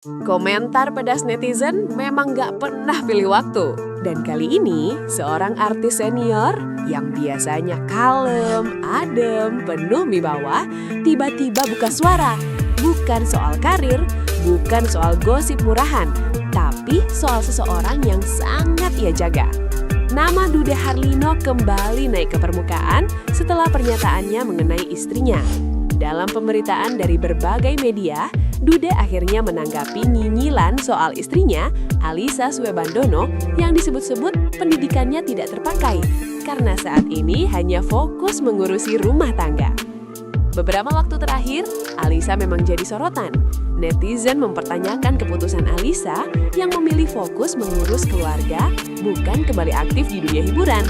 Komentar pedas netizen memang gak pernah pilih waktu. Dan kali ini, seorang artis senior yang biasanya kalem, adem, penuh wibawa, tiba-tiba buka suara. Bukan soal karir, bukan soal gosip murahan, tapi soal seseorang yang sangat ia jaga. Nama Dude Harlino kembali naik ke permukaan setelah pernyataannya mengenai istrinya. Dalam pemberitaan dari berbagai media, Dude akhirnya menanggapi nyinyilan soal istrinya, Alyssa Swebandono, yang disebut-sebut pendidikannya tidak terpakai karena saat ini hanya fokus mengurusi rumah tangga. Beberapa waktu terakhir, Alyssa memang jadi sorotan. Netizen mempertanyakan keputusan Alyssa yang memilih fokus mengurus keluarga, bukan kembali aktif di dunia hiburan.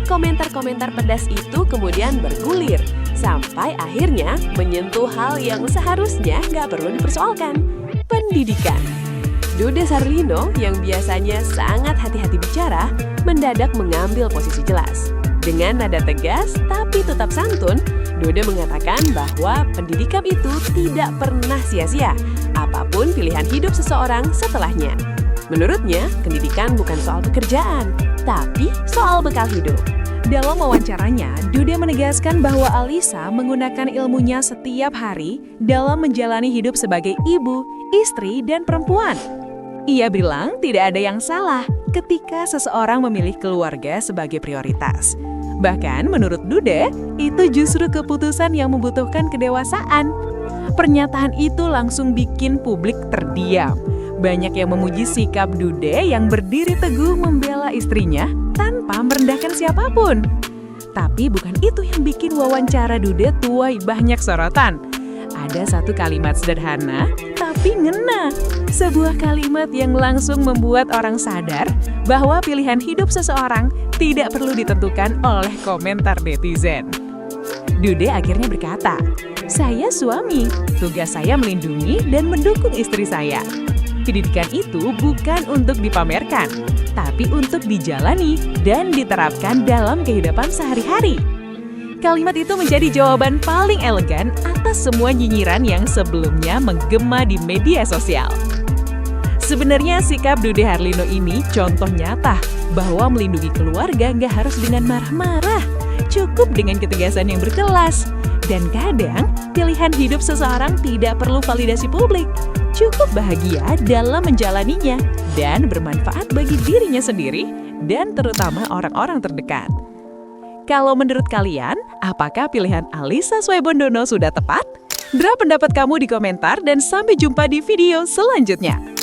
Komentar-komentar pedas itu kemudian bergulir, sampai akhirnya menyentuh hal yang seharusnya nggak perlu dipersoalkan, pendidikan. Dude Harlino yang biasanya sangat hati-hati bicara, mendadak mengambil posisi jelas. Dengan nada tegas tapi tetap santun, Dude mengatakan bahwa pendidikan itu tidak pernah sia-sia, apapun pilihan hidup seseorang setelahnya. Menurutnya, pendidikan bukan soal pekerjaan, tapi soal bekal hidup. Dalam wawancaranya, Dude menegaskan bahwa Alyssa menggunakan ilmunya setiap hari dalam menjalani hidup sebagai ibu, istri, dan perempuan. Ia bilang tidak ada yang salah ketika seseorang memilih keluarga sebagai prioritas. Bahkan menurut Dude, itu justru keputusan yang membutuhkan kedewasaan. Pernyataan itu langsung bikin publik terdiam. Banyak yang memuji sikap Dude yang berdiri teguh membela istrinya tanpa merendahkan siapapun. Tapi bukan itu yang bikin wawancara Dude tuai banyak sorotan. Ada satu kalimat sederhana, tapi ngena. Sebuah kalimat yang langsung membuat orang sadar bahwa pilihan hidup seseorang tidak perlu ditentukan oleh komentar netizen. Dude akhirnya berkata, "Saya suami, tugas saya melindungi dan mendukung istri saya. Pendidikan itu bukan untuk dipamerkan, tapi untuk dijalani dan diterapkan dalam kehidupan sehari-hari." Kalimat itu menjadi jawaban paling elegan atas semua nyinyiran yang sebelumnya menggema di media sosial. Sebenarnya sikap Dude Harlino ini contoh nyata bahwa melindungi keluarga nggak harus dengan marah-marah, cukup dengan ketegasan yang berkelas. Dan kadang, pilihan hidup seseorang tidak perlu validasi publik, cukup bahagia dalam menjalaninya dan bermanfaat bagi dirinya sendiri dan terutama orang-orang terdekat. Kalau menurut kalian, apakah pilihan Alyssa Swebandono sudah tepat? Drop pendapat kamu di komentar dan sampai jumpa di video selanjutnya.